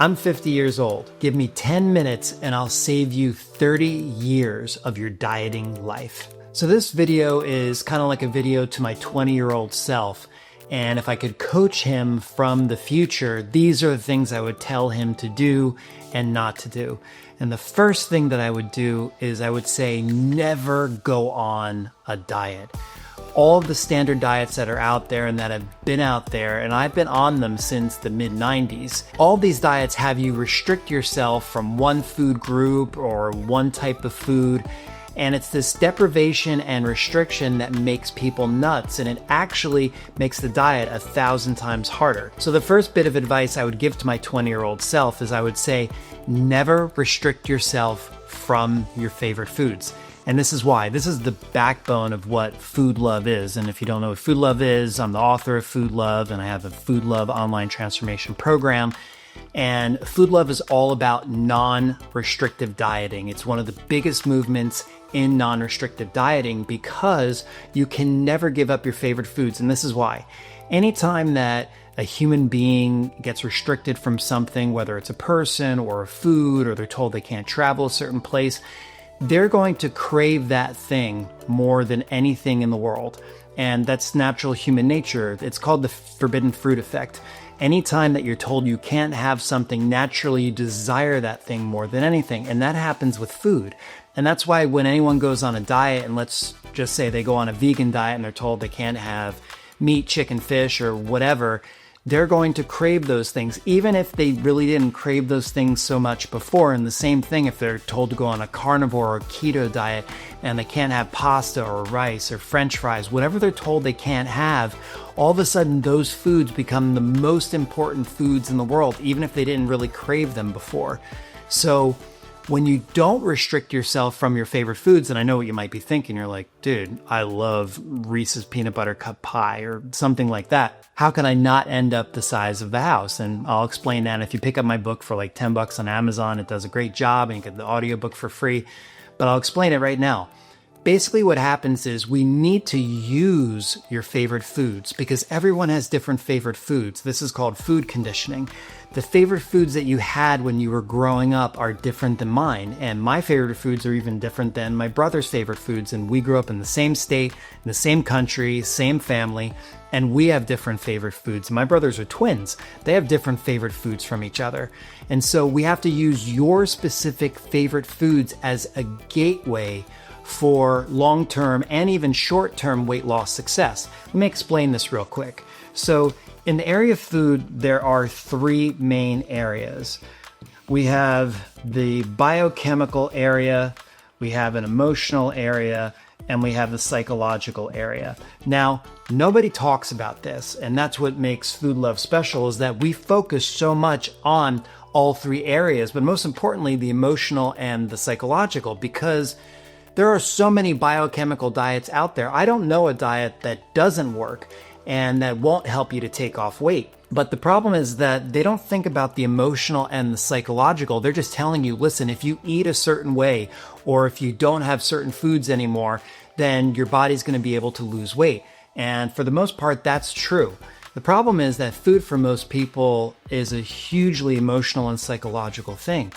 I'm 50 years old. Give me 10 minutes and I'll save you 30 years of your dieting life. So this video is kind of like a video to my 20-year-old self. And if I could coach him from the future, these are the things I would tell him to do and not to do. And the first thing that I would do is I would say, never go on a diet. All of the standard diets that are out there and that have been out there, and I've been on them since the mid-90s, all these diets have you restrict yourself from one food group or one type of food. And it's this deprivation and restriction that makes people nuts, and it actually makes the diet 1,000 times harder. So the first bit of advice I would give to my 20-year-old self is I would say, never restrict yourself from your favorite foods. And this is why. This is the backbone of what Food Love is. And if you don't know what Food Love is, I'm the author of Food Love, and I have a Food Love online transformation program. And Food Love is all about non-restrictive dieting. It's one of the biggest movements in non-restrictive dieting because you can never give up your favorite foods. And this is why. Anytime that a human being gets restricted from something, whether it's a person or a food, or they're told they can't travel a certain place, they're going to crave that thing more than anything in the world. And that's natural human nature. It's called the forbidden fruit effect. Anytime that you're told you can't have something, naturally you desire that thing more than anything. And that happens with food. And that's why when anyone goes on a diet, and let's just say they go on a vegan diet and they're told they can't have meat, chicken, fish, or whatever, they're going to crave those things, even if they really didn't crave those things so much before. And the same thing if they're told to go on a carnivore or keto diet and they can't have pasta or rice or French fries, whatever they're told they can't have, all of a sudden those foods become the most important foods in the world, even if they didn't really crave them before. So when you don't restrict yourself from your favorite foods, and I know what you might be thinking, you're like, dude, I love Reese's peanut butter cup pie or something like that. How can I not end up the size of the house? And I'll explain that. If you pick up my book for like $10 on Amazon, it does a great job and you get the audiobook for free, but I'll explain it right now. Basically what happens is we need to use your favorite foods because everyone has different favorite foods. This is called food conditioning. The favorite foods that you had when you were growing up are different than mine. And my favorite foods are even different than my brother's favorite foods. And we grew up in the same state, in the same country, same family, and we have different favorite foods. My brothers are twins. They have different favorite foods from each other. And so we have to use your specific favorite foods as a gateway for long-term and even short-term weight loss success. Let me explain this real quick. So in the area of food, there are three main areas. We have the biochemical area, we have an emotional area, and we have the psychological area. Now, nobody talks about this, and that's what makes Food Love special, is that we focus so much on all three areas, but most importantly, the emotional and the psychological, because there are so many biochemical diets out there. I don't know a diet that doesn't work and that won't help you to take off weight. But the problem is that they don't think about the emotional and the psychological. They're just telling you, listen, if you eat a certain way or if you don't have certain foods anymore, then your body's going to be able to lose weight. And for the most part, that's true. The problem is that food for most people is a hugely emotional and psychological thing.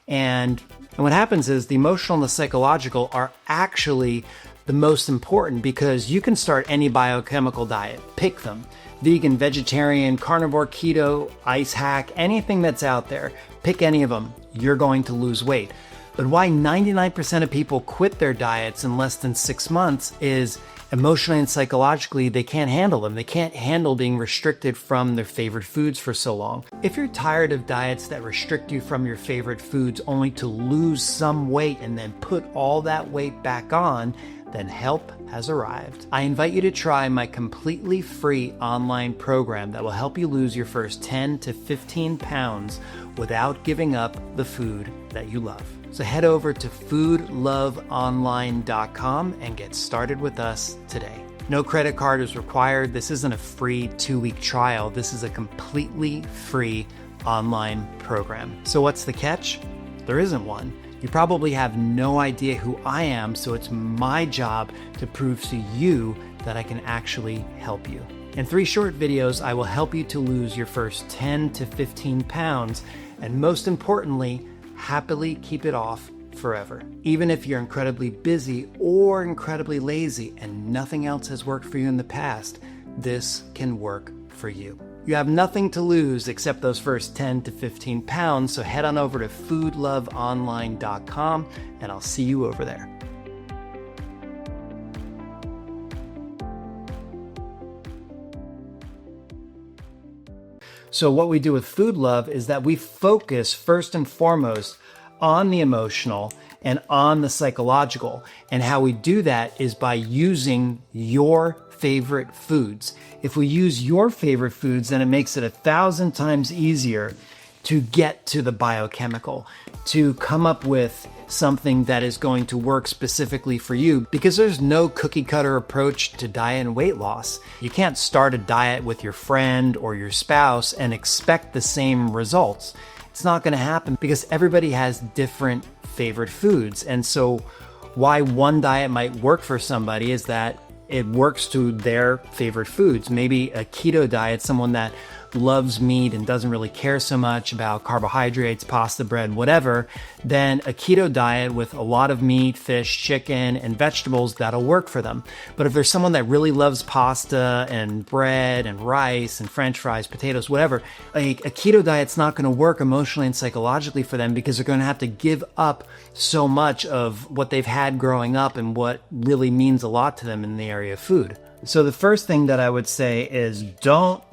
And what happens is the emotional and the psychological are actually the most important because you can start any biochemical diet, pick them. Vegan, vegetarian, carnivore, keto, ice hack, anything that's out there, pick any of them, you're going to lose weight. But why 99% of people quit their diets in less than 6 months is emotionally and psychologically, they can't handle them. They can't handle being restricted from their favorite foods for so long. If you're tired of diets that restrict you from your favorite foods only to lose some weight and then put all that weight back on, then help has arrived. I invite you to try my completely free online program that will help you lose your first 10 to 15 pounds without giving up the food that you love. So head over to foodloveonline.com and get started with us today. No credit card is required. This isn't a free 2-week trial. This is a completely free online program. So what's the catch? There isn't one. You probably have no idea who I am, so it's my job to prove to you that I can actually help you. In 3 short videos, I will help you to lose your first 10 to 15 pounds and most importantly, happily keep it off forever. Even if you're incredibly busy or incredibly lazy and nothing else has worked for you in the past, this can work for you. You have nothing to lose except those first 10 to 15 pounds, so head on over to foodloveonline.com and I'll see you over there. So what we do with Food Love is that we focus first and foremost on the emotional and on the psychological. And how we do that is by using your favorite foods. If we use your favorite foods, then it makes it 1,000 times easier to get to the biochemical, to come up with something that is going to work specifically for you, because there's no cookie cutter approach to diet and weight loss. You can't start a diet with your friend or your spouse and expect the same results. It's not going to happen because everybody has different favorite foods. And so why one diet might work for somebody is that it works to their favorite foods. Maybe a keto diet, someone that loves meat and doesn't really care so much about carbohydrates, pasta, bread, whatever, then a keto diet with a lot of meat, fish, chicken, and vegetables, that'll work for them. But if there's someone that really loves pasta and bread and rice and French fries, potatoes, whatever, a keto diet's not going to work emotionally and psychologically for them because they're going to have to give up so much of what they've had growing up and what really means a lot to them in the area of food. So the first thing that I would say is don't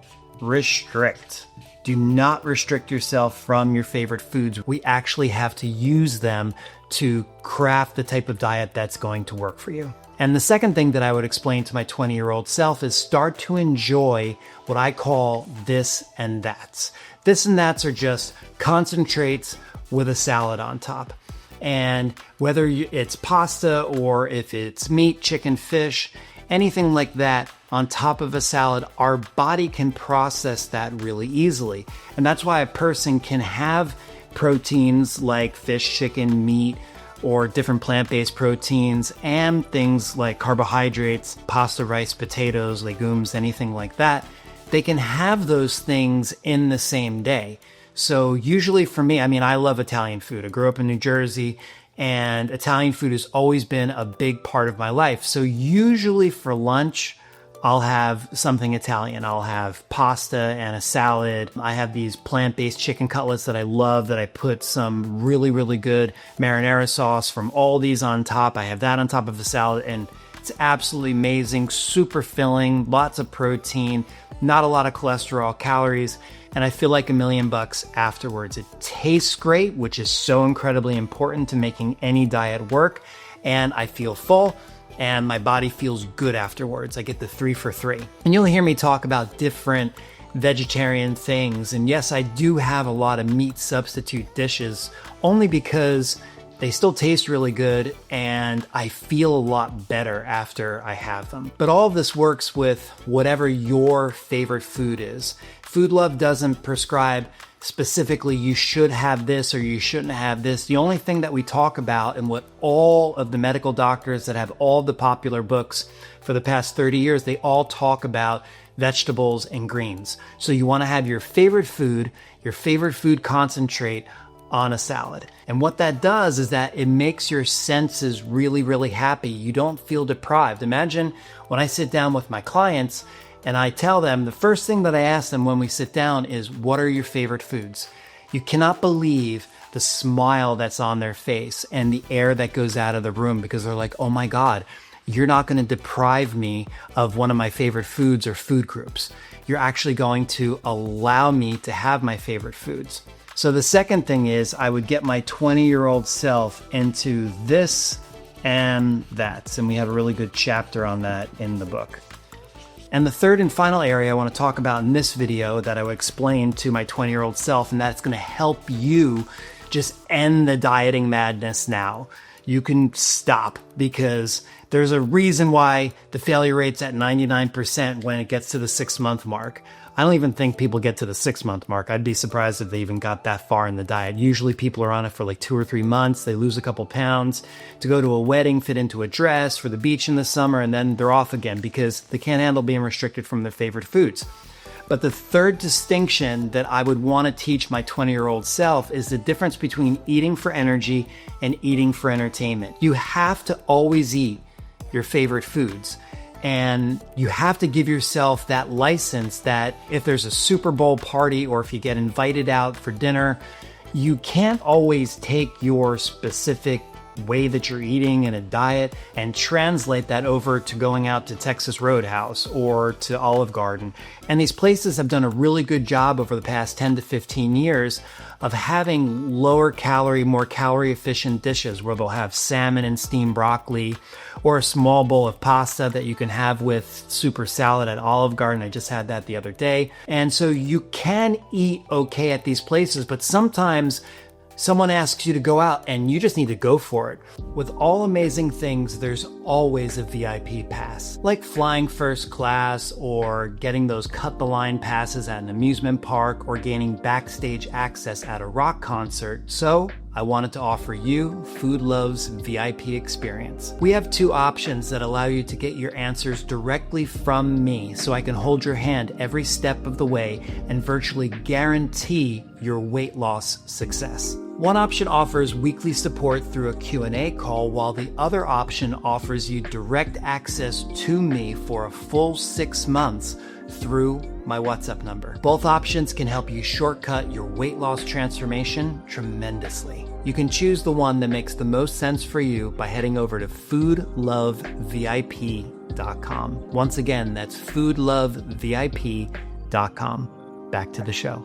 restrict. Do not restrict yourself from your favorite foods. We actually have to use them to craft the type of diet that's going to work for you. And the second thing that I would explain to my 20-year-old self is start to enjoy what I call this and that's. This and that's are just concentrates with a salad on top. And whether it's pasta or if it's meat, chicken, fish, anything like that on top of a salad, our body can process that really easily. And that's why a person can have proteins like fish, chicken, meat, or different plant-based proteins, and things like carbohydrates, pasta, rice, potatoes, legumes, anything like that. They can have those things in the same day. So usually for me, I love Italian food. I grew up in New Jersey, and Italian food has always been a big part of my life. So usually for lunch, I'll have something Italian. I'll have pasta and a salad. I have these plant-based chicken cutlets that I love that I put some really, really good marinara sauce from Aldi's on top. I have that on top of the salad, and it's absolutely amazing, super filling, lots of protein, not a lot of cholesterol, calories, and I feel like $1,000,000 afterwards. It tastes great, which is so incredibly important to making any diet work, and I feel full, and my body feels good afterwards. I get the 3 for 3. And you'll hear me talk about different vegetarian things, and yes, I do have a lot of meat substitute dishes, only because they still taste really good and I feel a lot better after I have them. But all of this works with whatever your favorite food is. Food Love doesn't prescribe specifically you should have this or you shouldn't have this. The only thing that we talk about, and what all of the medical doctors that have all the popular books for the past 30 years, they all talk about vegetables and greens. So you want to have your favorite food concentrate on a salad. And what that does is that it makes your senses really, really happy. You don't feel deprived. Imagine when I sit down with my clients and I tell them, the first thing that I ask them when we sit down is, what are your favorite foods? You cannot believe the smile that's on their face and the air that goes out of the room, because they're like, oh my God, you're not going to deprive me of one of my favorite foods or food groups. You're actually going to allow me to have my favorite foods. So the second thing is I would get my 20-year-old self into this and that. And we have a really good chapter on that in the book. And the third and final area I want to talk about in this video that I would explain to my 20-year-old self, and that's going to help you just end the dieting madness now. You can stop, because there's a reason why the failure rate's at 99% when it gets to the 6-month mark. I don't even think people get to the 6-month mark. I'd be surprised if they even got that far in the diet. Usually people are on it for like 2 or 3 months. They lose a couple pounds to go to a wedding, fit into a dress, for the beach in the summer, and then they're off again because they can't handle being restricted from their favorite foods. But the third distinction that I would want to teach my 20-year-old self is the difference between eating for energy and eating for entertainment. You have to always eat your favorite foods. And you have to give yourself that license that if there's a Super Bowl party or if you get invited out for dinner, you can't always take your specific way that you're eating in a diet and translate that over to going out to Texas Roadhouse or to Olive Garden. And these places have done a really good job over the past 10 to 15 years of having lower calorie, more calorie efficient dishes where they'll have salmon and steamed broccoli or a small bowl of pasta that you can have with super salad at Olive Garden. I just had that the other day. And so you can eat okay at these places, but sometimes someone asks you to go out and you just need to go for it. With all amazing things, there's always a VIP pass, like flying first class or getting those cut the line passes at an amusement park or gaining backstage access at a rock concert. So I wanted to offer you Food Love's VIP experience. We have two options that allow you to get your answers directly from me, so I can hold your hand every step of the way and virtually guarantee your weight loss success. One option offers weekly support through a Q&A call, while the other option offers you direct access to me for a full 6 months through my WhatsApp number. Both options can help you shortcut your weight loss transformation tremendously. You can choose the one that makes the most sense for you by heading over to foodlovevip.com. Once again, that's foodlovevip.com. Back to the show.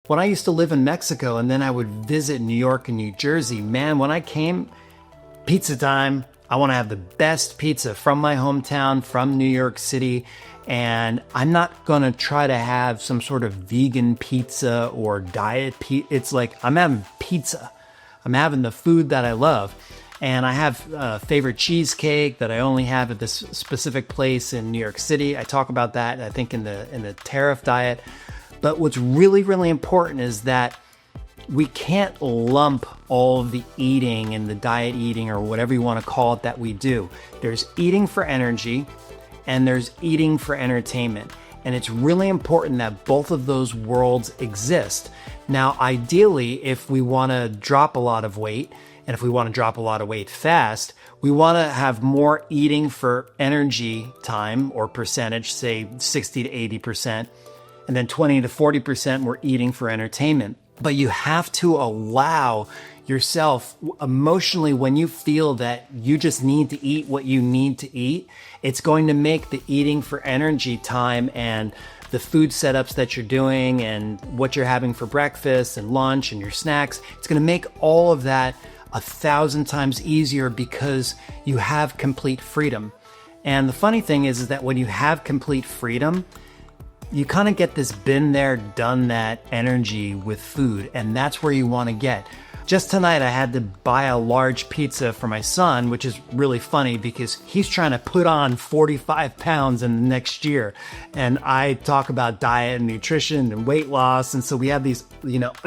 When I used to live in Mexico and then I would visit New York and New Jersey, man, when I came, pizza time. I want to have the best pizza from my hometown, from New York City. And I'm not going to try to have some sort of vegan pizza or diet pizza. It's like I'm having pizza. I'm having the food that I love. And I have a favorite cheesecake that I only have at this specific place in New York City. I talk about that, I think, in the tariff diet. But what's really, really important is that we can't lump all of the eating and the diet eating or whatever you want to call it that we do. There's eating for energy and there's eating for entertainment. And it's really important that both of those worlds exist. Now, ideally, if we want to drop a lot of weight, and if we want to drop a lot of weight fast, we want to have more eating for energy time or percentage, say 60 to 80%, and then 20 to 40% we're eating for entertainment. But you have to allow yourself emotionally, when you feel that you just need to eat what you need to eat, it's going to make the eating for energy time and the food setups that you're doing and what you're having for breakfast and lunch and your snacks, it's going to make all of that 1,000 times easier because you have complete freedom. And the funny thing is that when you have complete freedom, you kind of get this been there, done that energy with food, and that's where you want to get. Just tonight, I had to buy a large pizza for my son, which is really funny because he's trying to put on 45 pounds in the next year. And I talk about diet and nutrition and weight loss. And so we have these,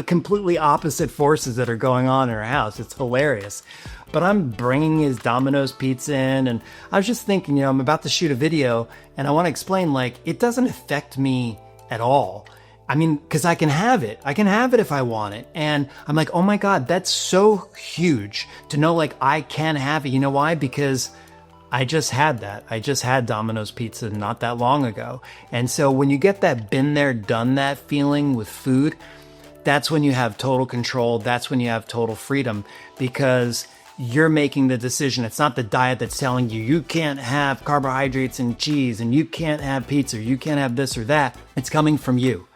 completely opposite forces that are going on in our house. It's hilarious. But I'm bringing his Domino's pizza in, and I was just thinking, I'm about to shoot a video and I want to explain, it doesn't affect me at all. I mean, because I can have it. I can have it if I want it. And I'm like, oh my God, that's so huge to know I can have it. You know why? Because I just had that. I just had Domino's pizza not that long ago. And so when you get that been there, done that feeling with food, that's when you have total control. That's when you have total freedom because you're making the decision. It's not the diet that's telling you, you can't have carbohydrates and cheese and you can't have pizza, or you can't have this or that. It's coming from you.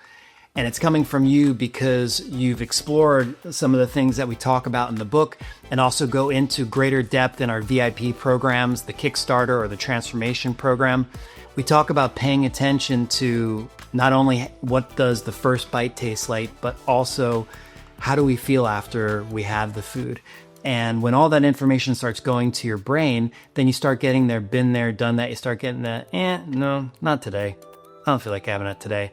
And it's coming from you because you've explored some of the things that we talk about in the book and also go into greater depth in our VIP programs, the Kickstarter or the Transformation Program. We talk about paying attention to not only what does the first bite taste like, but also how do we feel after we have the food. And when all that information starts going to your brain, then you start getting there, been there, done that. You start getting that, no, not today. I don't feel like having it today.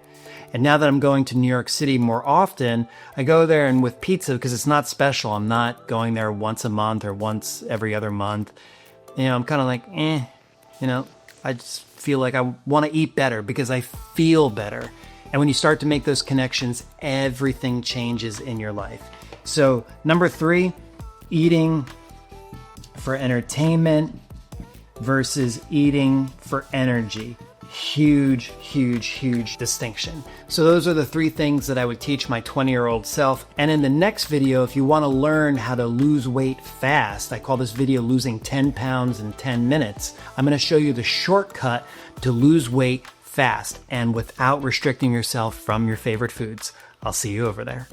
And now that I'm going to New York City more often, I go there and with pizza because it's not special. I'm not going there once a month or once every other month. I'm kind of You know, I just feel like I want to eat better because I feel better. And when you start to make those connections, everything changes in your life. So number 3, eating for entertainment versus eating for energy. Huge, huge, huge distinction. So those are the 3 things that I would teach my 20-year-old self. And in the next video, if you want to learn how to lose weight fast, I call this video Losing 10 Pounds in 10 Minutes. I'm going to show you the shortcut to lose weight fast and without restricting yourself from your favorite foods. I'll see you over there.